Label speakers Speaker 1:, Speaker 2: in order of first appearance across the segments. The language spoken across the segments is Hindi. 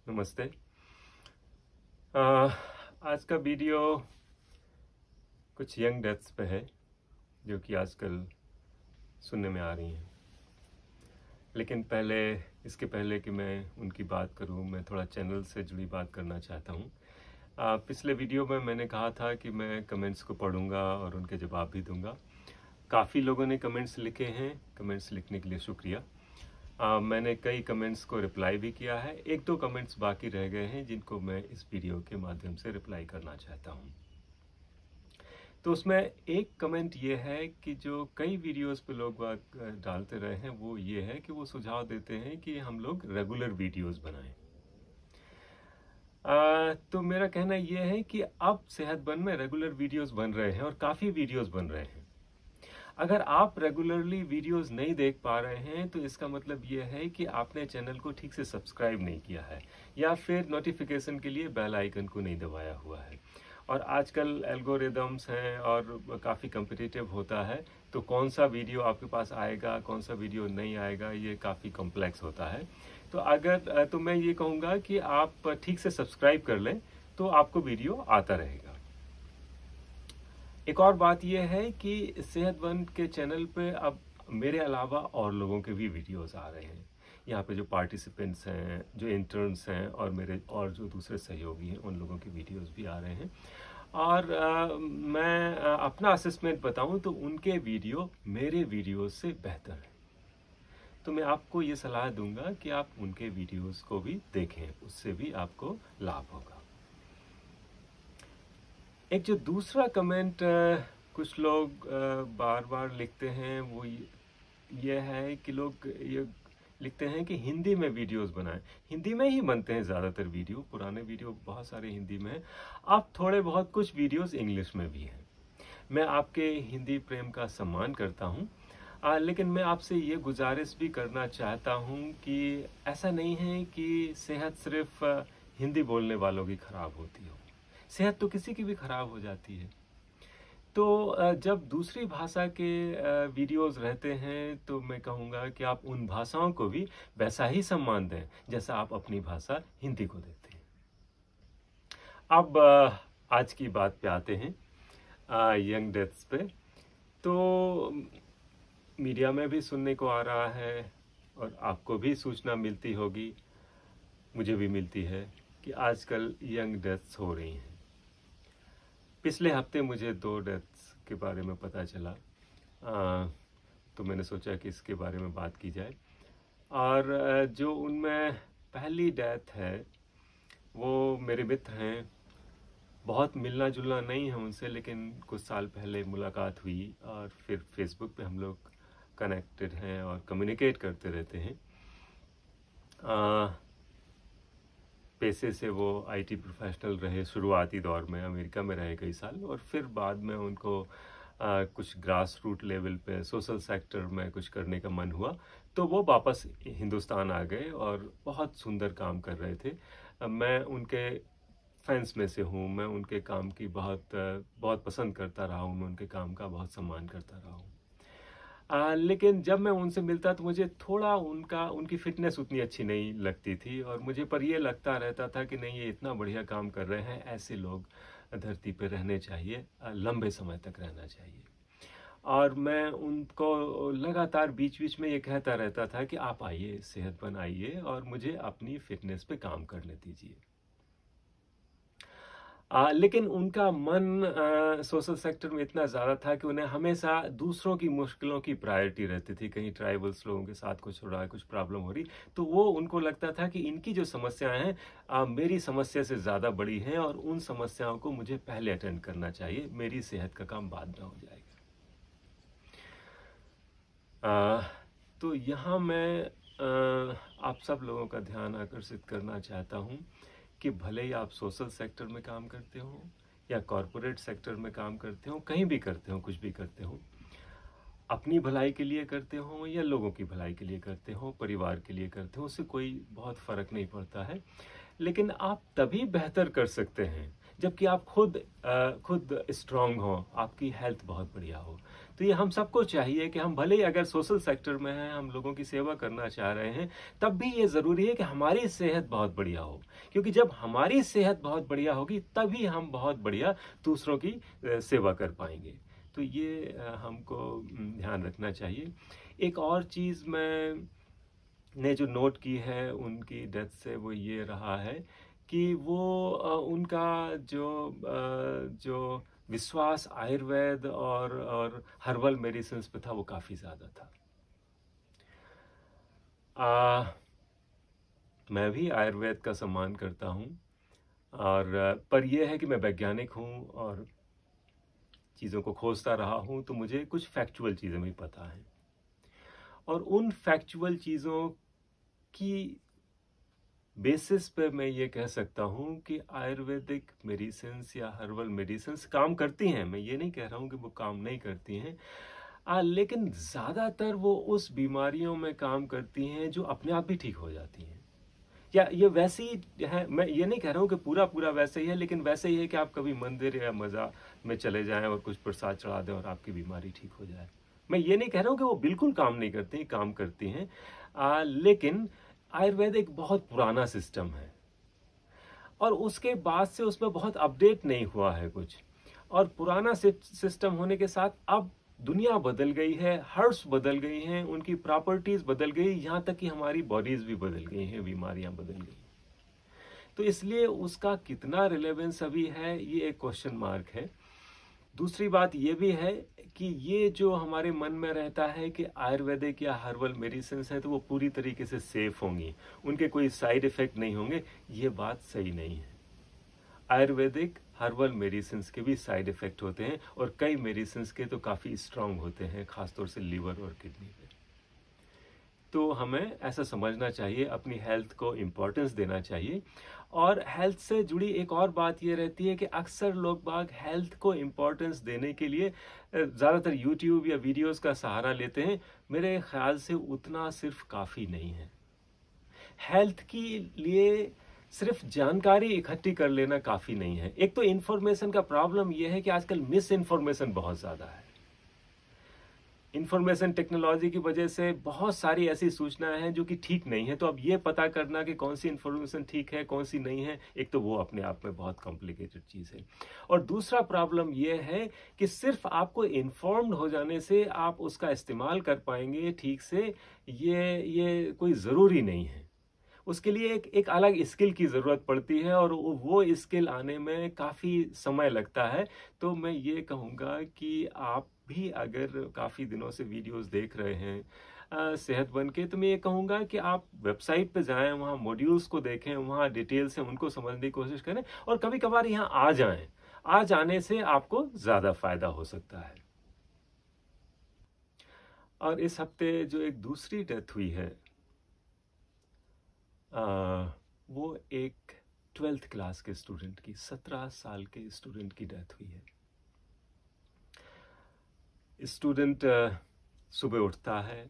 Speaker 1: नमस्ते। आज का वीडियो कुछ यंग डेथ्स पे है जो कि आजकल सुनने में आ रही हैं। लेकिन इसके पहले कि मैं उनकी बात करूं, मैं थोड़ा चैनल से जुड़ी बात करना चाहता हूं। पिछले वीडियो में मैंने कहा था कि मैं कमेंट्स को पढ़ूंगा और उनके जवाब भी दूंगा। काफ़ी लोगों ने कमेंट्स लिखे हैं, कमेंट्स लिखने के लिए शुक्रिया। मैंने कई कमेंट्स को रिप्लाई भी किया है। एक दो कमेंट्स बाकी रह गए हैं जिनको मैं इस वीडियो के माध्यम से रिप्लाई करना चाहता हूं। तो उसमें एक कमेंट ये है कि जो कई वीडियोस पे लोग डालते रहे हैं वो ये है कि वो सुझाव देते हैं कि हम लोग रेगुलर वीडियोस बनाएं। तो मेरा कहना ये है कि अब सेहतबन में रेगुलर वीडियोस बन रहे हैं और काफ़ी वीडियोस बन रहे हैं। अगर आप रेगुलरली वीडियोस नहीं देख पा रहे हैं तो इसका मतलब ये है कि आपने चैनल को ठीक से सब्सक्राइब नहीं किया है या फिर नोटिफिकेशन के लिए बेल आइकन को नहीं दबाया हुआ है। और आजकल एल्गोरिदम्स हैं और काफ़ी कम्पिटिटिव होता है, तो कौन सा वीडियो आपके पास आएगा, कौन सा वीडियो नहीं आएगा, ये काफ़ी कॉम्प्लेक्स होता है। तो मैं ये कहूँगा कि आप ठीक से सब्सक्राइब कर लें तो आपको वीडियो आता रहेगा। एक और बात यह है कि सेहतबन के चैनल पे अब मेरे अलावा और लोगों के भी वीडियोस आ रहे हैं। यहाँ पे जो पार्टिसिपेंट्स हैं, जो इंटर्न्स हैं और मेरे और जो दूसरे सहयोगी हैं, उन लोगों के वीडियोस भी आ रहे हैं। और मैं अपना असेसमेंट बताऊं तो उनके वीडियो मेरे वीडियोस से बेहतर है। तो मैं आपको ये सलाह दूंगा कि आप उनके वीडियोस को भी देखें, उससे भी आपको लाभ होगा। एक जो दूसरा कमेंट कुछ लोग बार बार लिखते हैं वो ये है कि लोग ये लिखते हैं कि हिंदी में वीडियोस बनाएं। हिंदी में ही बनते हैं ज़्यादातर वीडियो, पुराने वीडियो बहुत सारे हिंदी में हैं। अब थोड़े बहुत कुछ वीडियोस इंग्लिश में भी हैं। मैं आपके हिंदी प्रेम का सम्मान करता हूं, लेकिन मैं आपसे ये गुजारिश भी करना चाहता हूं कि ऐसा नहीं है कि सेहत सिर्फ हिंदी बोलने वालों की खराब होती हो। सेहत तो किसी की भी खराब हो जाती है। तो जब दूसरी भाषा के वीडियोस रहते हैं तो मैं कहूँगा कि आप उन भाषाओं को भी वैसा ही सम्मान दें जैसा आप अपनी भाषा हिंदी को देते हैं। अब आज की बात पे आते हैं, यंग डेथ्स पे। तो मीडिया में भी सुनने को आ रहा है और आपको भी सूचना मिलती होगी, मुझे भी मिलती है कि आजकल यंग डेथ्स हो रही हैं। पिछले हफ्ते मुझे 2 डेथ्स के बारे में पता चला, तो मैंने सोचा कि इसके बारे में बात की जाए। और जो उनमें पहली डेथ है वो मेरे मित्र हैं। बहुत मिलना जुलना नहीं है उनसे, लेकिन कुछ साल पहले मुलाकात हुई और फिर फेसबुक पे हम लोग कनेक्टेड हैं और कम्युनिकेट करते रहते हैं। पेशे से वो आईटी प्रोफेशनल रहे, शुरुआती दौर में अमेरिका में रहे कई साल, और फिर बाद में उनको कुछ ग्रास रूट लेवल पे सोशल सेक्टर में कुछ करने का मन हुआ तो वो वापस हिंदुस्तान आ गए और बहुत सुंदर काम कर रहे थे। मैं उनके फैंस में से हूँ, मैं उनके काम की बहुत पसंद करता रहा हूँ, मैं उनके काम का बहुत सम्मान करता रहा हूँ। लेकिन जब मैं उनसे मिलता तो मुझे थोड़ा उनकी फिटनेस उतनी अच्छी नहीं लगती थी और मुझे पर ये लगता रहता था कि नहीं, ये इतना बढ़िया काम कर रहे हैं, ऐसे लोग धरती पर रहने चाहिए, लंबे समय तक रहना चाहिए। और मैं उनको लगातार बीच बीच में ये कहता रहता था कि आप आइए, सेहतमंद आइए और मुझे अपनी फिटनेस पे काम करने दीजिए। लेकिन उनका मन सोशल सेक्टर में इतना ज़्यादा था कि उन्हें हमेशा दूसरों की मुश्किलों की प्रायोरिटी रहती थी। कहीं ट्राइबल्स लोगों के साथ कुछ हो रहा है, कुछ प्रॉब्लम हो रही, तो वो उनको लगता था कि इनकी जो समस्याएं हैं मेरी समस्या से ज़्यादा बड़ी हैं और उन समस्याओं को मुझे पहले अटेंड करना चाहिए, मेरी सेहत का काम बाद में हो जाएगा। तो यहाँ मैं आप सब लोगों का ध्यान आकर्षित करना चाहता हूँ कि भले ही आप सोशल सेक्टर में काम करते हो या कॉरपोरेट सेक्टर में काम करते हो, कहीं भी करते हो, कुछ भी करते हो, अपनी भलाई के लिए करते हो या लोगों की भलाई के लिए करते हो, परिवार के लिए करते हो, उससे कोई बहुत फ़र्क नहीं पड़ता है। लेकिन आप तभी बेहतर कर सकते हैं जबकि आप खुद स्ट्रांग हो, आपकी हेल्थ बहुत बढ़िया हो। तो ये हम सबको चाहिए कि हम भले ही अगर सोशल सेक्टर में हैं, हम लोगों की सेवा करना चाह रहे हैं, तब भी ये ज़रूरी है कि हमारी सेहत बहुत बढ़िया हो, क्योंकि जब हमारी सेहत बहुत बढ़िया होगी तभी हम बहुत बढ़िया दूसरों की सेवा कर पाएंगे। तो ये हमको ध्यान रखना चाहिए। एक और चीज़ मैंने जो नोट की है उनकी डेथ से, वो ये रहा है कि वो उनका जो विश्वास आयुर्वेद और हर्बल मेडिसिन पे था वो काफ़ी ज़्यादा था। मैं भी आयुर्वेद का सम्मान करता हूँ, और पर यह है कि मैं वैज्ञानिक हूँ और चीज़ों को खोजता रहा हूँ, तो मुझे कुछ फैक्चुअल चीज़ें भी पता हैं, और उन फैक्चुअल चीज़ों की बेसिस पे मैं ये कह सकता हूँ कि आयुर्वेदिक मेडिसिन्स या हर्बल मेडिसिन्स काम करती हैं। मैं ये नहीं कह रहा हूँ कि वो काम नहीं करती हैं, लेकिन ज़्यादातर वो उस बीमारियों में काम करती हैं जो अपने आप भी ठीक हो जाती हैं। या ये वैसे ही है, मैं ये नहीं कह रहा हूँ कि पूरा पूरा वैसे ही है, लेकिन वैसे ही है कि आप कभी मंदिर या मज़ार में चले जाएं और कुछ प्रसाद चढ़ा दें और आपकी बीमारी ठीक हो जाए। मैं ये नहीं कह रहा हूँ कि वो बिल्कुल काम नहीं करती, काम करती हैं, लेकिन आयुर्वेद एक बहुत पुराना सिस्टम है और उसके बाद से उसमें बहुत अपडेट नहीं हुआ है कुछ, और पुराना सिस्टम होने के साथ अब दुनिया बदल गई है, हर्ब्स बदल गई हैं, उनकी प्रॉपर्टीज बदल गई, यहाँ तक कि हमारी बॉडीज भी बदल गई हैं, बीमारियां बदल गई। तो इसलिए उसका कितना रिलेवेंस अभी है ये एक क्वेश्चन मार्क है। दूसरी बात ये भी है कि ये जो हमारे मन में रहता है कि आयुर्वेदिक या हर्बल मेडिसिन है तो वो पूरी तरीके से सेफ होंगी, उनके कोई साइड इफेक्ट नहीं होंगे, ये बात सही नहीं है। आयुर्वेदिक हर्बल मेडिसिन के भी साइड इफेक्ट होते हैं, और कई मेडिसिन के तो काफ़ी स्ट्रांग होते हैं, खासतौर से लीवर और किडनी पे। तो हमें ऐसा समझना चाहिए, अपनी हेल्थ को इम्पोर्टेंस देना चाहिए। और हेल्थ से जुड़ी एक और बात ये रहती है कि अक्सर लोग बाग हेल्थ को इम्पोर्टेंस देने के लिए ज़्यादातर यूट्यूब या वीडियोस का सहारा लेते हैं। मेरे ख्याल से उतना सिर्फ काफ़ी नहीं है। हेल्थ के लिए सिर्फ जानकारी इकट्ठी कर लेना काफ़ी नहीं है। एक तो इन्फॉर्मेशन का प्रॉब्लम यह है कि आजकल मिस इन्फॉर्मेशन बहुत ज़्यादा है। इंफॉर्मेशन टेक्नोलॉजी की वजह से बहुत सारी ऐसी सूचनाएं हैं जो कि ठीक नहीं है, तो अब ये पता करना कि कौन सी इंफॉर्मेशन ठीक है कौन सी नहीं है, एक तो वो अपने आप में बहुत कॉम्प्लिकेटेड चीज़ है। और दूसरा प्रॉब्लम ये है कि सिर्फ आपको इन्फॉर्म्ड हो जाने से आप उसका इस्तेमाल कर पाएंगे ठीक से, ये कोई ज़रूरी नहीं है। उसके लिए एक अलग स्किल की ज़रूरत पड़ती है, और वो स्किल आने में काफ़ी समय लगता है। तो मैं ये कहूँगा कि आप भी अगर काफ़ी दिनों से वीडियोस देख रहे हैं सेहत बन के, तो मैं ये कहूँगा कि आप वेबसाइट पे जाएं, वहाँ मॉड्यूल्स को देखें, वहाँ डिटेल्स हैं उनको समझने की कोशिश करें, और कभी कभार यहाँ आ जाएं। आ जाने से आपको ज़्यादा फायदा हो सकता है। और इस हफ्ते जो एक दूसरी डेथ हुई है, वो एक 12th क्लास के स्टूडेंट की, 17 साल के स्टूडेंट की डेथ हुई है। स्टूडेंट सुबह उठता है,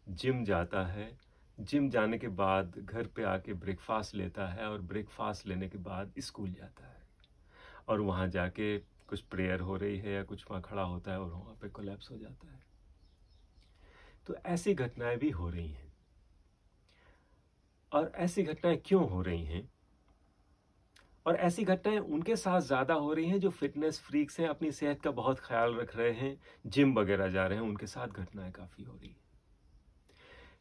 Speaker 1: जिम जाता है, जिम जाने के बाद घर पे आके ब्रेकफास्ट लेता है, और ब्रेकफास्ट लेने के बाद स्कूल जाता है, और वहाँ जाके कुछ प्रेयर हो रही है या कुछ वहाँ खड़ा होता है और वहाँ पे कोलैप्स हो जाता है। तो ऐसी घटनाएं भी हो रही हैं। और ऐसी घटनाएं क्यों हो रही हैं? और ऐसी घटनाएं उनके साथ ज़्यादा हो रही हैं जो फिटनेस फ्रीक्स हैं, अपनी सेहत का बहुत ख्याल रख रहे हैं, जिम वगैरह जा रहे हैं, उनके साथ घटनाएं काफ़ी हो रही हैं।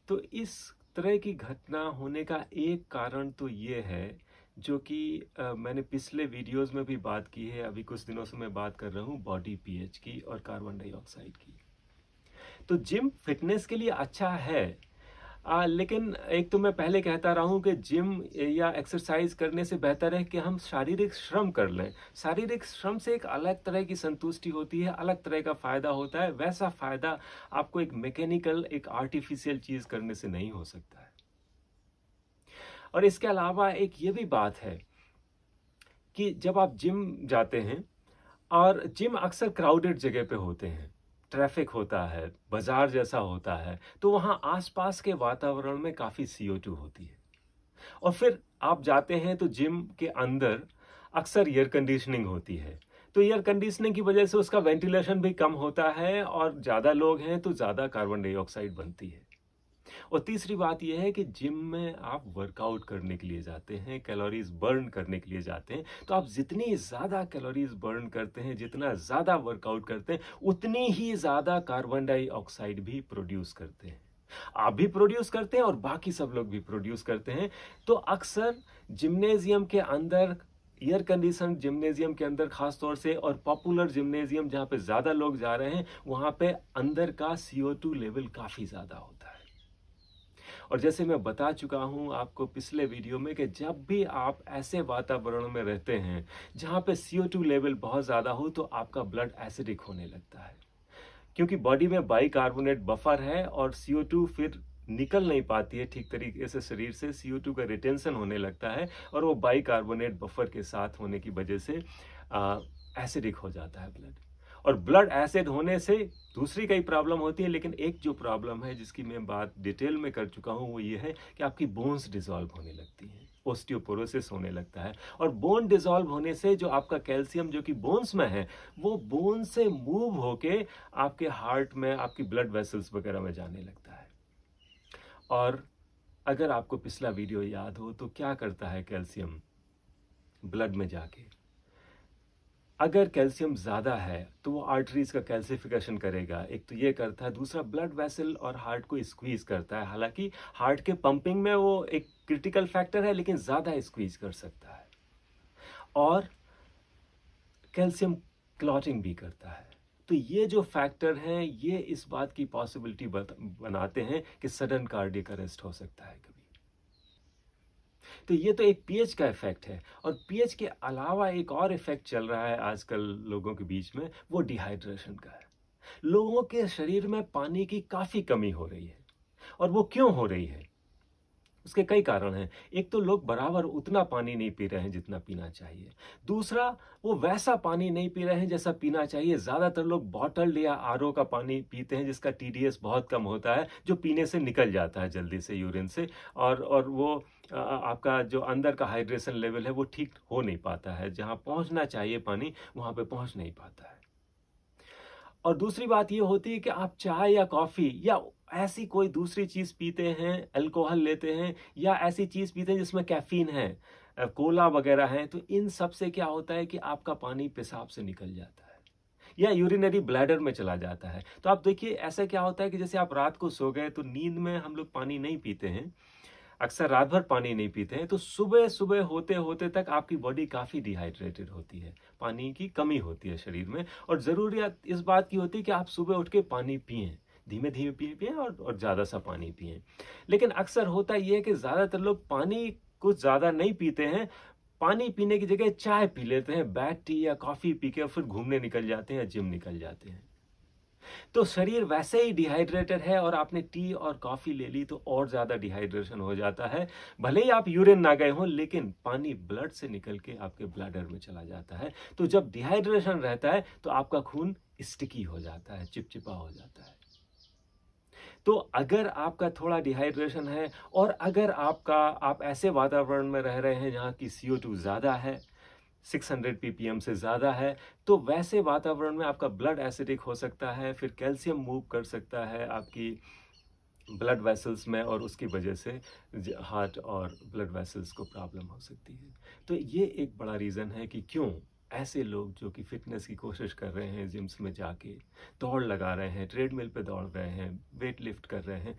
Speaker 1: तो इस तरह की घटना होने का एक कारण तो ये है, जो कि मैंने पिछले वीडियोस में भी बात की है, अभी कुछ दिनों से मैं बात कर रहा हूँ बॉडी पीएच की और कार्बन डाइऑक्साइड की। तो जिम फिटनेस के लिए अच्छा है, लेकिन एक तो मैं पहले कहता रहा हूँ कि जिम या एक्सरसाइज करने से बेहतर है कि हम शारीरिक श्रम कर लें। शारीरिक श्रम से एक अलग तरह की संतुष्टि होती है, अलग तरह का फायदा होता है। वैसा फायदा आपको एक मैकेनिकल, एक आर्टिफिशियल चीज करने से नहीं हो सकता है। और इसके अलावा एक ये भी बात है कि जब आप जिम जाते हैं, और जिम अक्सर क्राउडेड जगह पे होते हैं, ट्रैफिक होता है, बाजार जैसा होता है, तो वहाँ आसपास के वातावरण में काफ़ी CO2 होती है। और फिर आप जाते हैं तो जिम के अंदर अक्सर एयर कंडीशनिंग होती है, तो एयर कंडीशनिंग की वजह से उसका वेंटिलेशन भी कम होता है और ज़्यादा लोग हैं तो ज़्यादा कार्बन डाइऑक्साइड बनती है। और तीसरी बात यह है कि जिम में आप वर्कआउट करने के लिए जाते हैं, कैलोरीज बर्न करने के लिए जाते हैं, तो आप जितनी ज़्यादा कैलोरीज बर्न करते हैं, जितना ज़्यादा वर्कआउट करते हैं, उतनी ही ज़्यादा कार्बन डाइऑक्साइड भी प्रोड्यूस करते हैं। आप भी प्रोड्यूस करते हैं और बाकी सब लोग भी प्रोड्यूस करते हैं। तो अक्सर जिम्नेजियम के अंदर, एयर कंडीशन जिम्नेजियम के अंदर खास तौर से, और पॉपुलर जिम्नेजियम जहां पे ज्यादा लोग जा रहे हैं, वहां पे अंदर का CO2 लेवल काफी ज्यादा होता है। और जैसे मैं बता चुका हूं आपको पिछले वीडियो में कि जब भी आप ऐसे वातावरण में रहते हैं जहां पे CO2 लेवल बहुत ज्यादा हो, तो आपका ब्लड एसिडिक होने लगता है, क्योंकि बॉडी में बाइकार्बोनेट बफर है और CO2 फिर निकल नहीं पाती है ठीक तरीके से शरीर से, CO2 का रिटेंशन होने लगता है और वो बाइकार्बोनेट बफर के साथ होने की वजह से एसिडिक हो जाता है ब्लड। और ब्लड एसिड होने से दूसरी कई प्रॉब्लम होती है, लेकिन एक जो प्रॉब्लम है जिसकी मैं बात डिटेल में कर चुका हूं वो ये है कि आपकी बोन्स डिसॉल्व होने लगती हैं, ओस्टियोपोरोसिस होने लगता है। और बोन डिसॉल्व होने से जो आपका कैल्शियम जो कि बोन्स में है, वो बोन से मूव होके आपके हार्ट में, आपकी ब्लड वेसल्स वगैरह में जाने लगता है। और अगर आपको पिछला वीडियो याद हो तो क्या करता है कैल्शियम ब्लड में जाके, अगर कैल्शियम ज्यादा है तो वो आर्टरीज का कैल्सिफिकेशन करेगा, एक तो ये करता है, दूसरा ब्लड वेसल और हार्ट को स्क्वीज करता है। हालांकि हार्ट के पंपिंग में वो एक क्रिटिकल फैक्टर है, लेकिन ज्यादा स्क्वीज कर सकता है। और कैल्शियम क्लॉटिंग भी करता है। तो ये जो फैक्टर हैं ये इस बात की पॉसिबिलिटी बनाते हैं कि सडन कार्डियक अरेस्ट हो सकता है कभी। तो ये तो एक पीएच का इफेक्ट है। और पीएच के अलावा एक और इफेक्ट चल रहा है आजकल लोगों के बीच में, वो डिहाइड्रेशन का है। लोगों के शरीर में पानी की काफी कमी हो रही है। और वो क्यों हो रही है? उसके कई कारण हैं। एक तो लोग बराबर उतना पानी नहीं पी रहे हैं जितना पीना चाहिए। दूसरा, वो वैसा पानी नहीं पी रहे हैं जैसा पीना चाहिए। ज्यादातर लोग बॉटल्ड या आरओ का पानी पीते हैं जिसका TDS बहुत कम होता है, जो पीने से निकल जाता है जल्दी से यूरिन से, और वो आपका जो अंदर का हाइड्रेशन लेवल है वो ठीक हो नहीं पाता है, जहां पहुंचना चाहिए पानी वहां पे पहुंच नहीं पाता है। और दूसरी बात ये होती है कि आप चाय या कॉफी या ऐसी कोई दूसरी चीज पीते हैं, अल्कोहल लेते हैं या ऐसी चीज पीते हैं जिसमें कैफीन है, कोला वगैरह है, तो इन सब से क्या होता है कि आपका पानी पेशाब से निकल जाता है या यूरिनरी ब्लैडर में चला जाता है। तो आप देखिए ऐसा क्या होता है कि जैसे आप रात को सो गए तो नींद में हम लोग पानी नहीं पीते हैं, अक्सर रात भर पानी नहीं पीते हैं, तो सुबह सुबह होते होते तक आपकी बॉडी काफी डिहाइड्रेटेड होती है, पानी की कमी होती है शरीर में। और जरूरियत इस बात की होती है कि आप सुबह उठ के पानी पिएं, धीमे धीमे पिए और ज्यादा सा पानी पिएं। लेकिन अक्सर होता यह है कि ज्यादातर लोग पानी कुछ ज्यादा नहीं पीते हैं, पानी पीने की जगह चाय पी लेते हैं, ब्लैक टी या कॉफी पी के फिर घूमने निकल जाते हैं या जिम निकल जाते हैं। तो शरीर वैसे ही डिहाइड्रेटेड है और आपने टी और कॉफी ले ली तो और ज्यादा डिहाइड्रेशन हो जाता है। भले ही आप यूरिन ना गए हों, लेकिन पानी ब्लड से निकल के आपके ब्लैडर में चला जाता है। तो जब डिहाइड्रेशन रहता है तो आपका खून स्टिकी हो जाता है, चिपचिपा हो जाता है। तो अगर आपका थोड़ा डिहाइड्रेशन है और अगर आप ऐसे वातावरण में रह रहे हैं जहां की CO2 ज्यादा है, 600 ppm से ज़्यादा है, तो वैसे वातावरण में आपका ब्लड एसिडिक हो सकता है, फिर कैल्शियम मूव कर सकता है आपकी ब्लड वेसल्स में और उसकी वजह से हार्ट और ब्लड वेसल्स को प्रॉब्लम हो सकती है। तो ये एक बड़ा रीज़न है कि क्यों ऐसे लोग जो कि फिटनेस की कोशिश कर रहे हैं, जिम्स में जाके दौड़ लगा रहे हैं, ट्रेडमिल पे दौड़ रहे हैं, वेट लिफ्ट कर रहे हैं,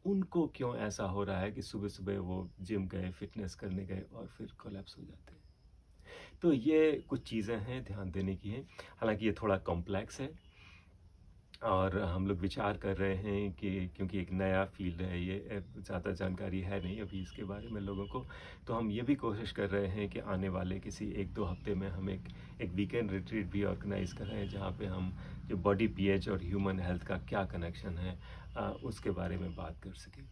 Speaker 1: उनको क्यों ऐसा हो रहा है कि सुबह सुबह वो जिम गए, फिटनेस करने गए और फिर कोलैप्स हो जाते हैं। तो ये कुछ चीज़ें हैं ध्यान देने की हैं। हालांकि ये थोड़ा कॉम्प्लेक्स है और हम लोग विचार कर रहे हैं कि क्योंकि एक नया फील्ड है ये, ज़्यादा जानकारी है नहीं अभी इसके बारे में लोगों को, तो हम ये भी कोशिश कर रहे हैं कि आने वाले किसी 1-2 हफ्ते में हम एक वीकेंड रिट्रीट भी ऑर्गेनाइज कर रहे हैं जहाँ पे हम जो बॉडी पीएच और ह्यूमन हेल्थ का क्या कनेक्शन है उसके बारे में बात कर सकें।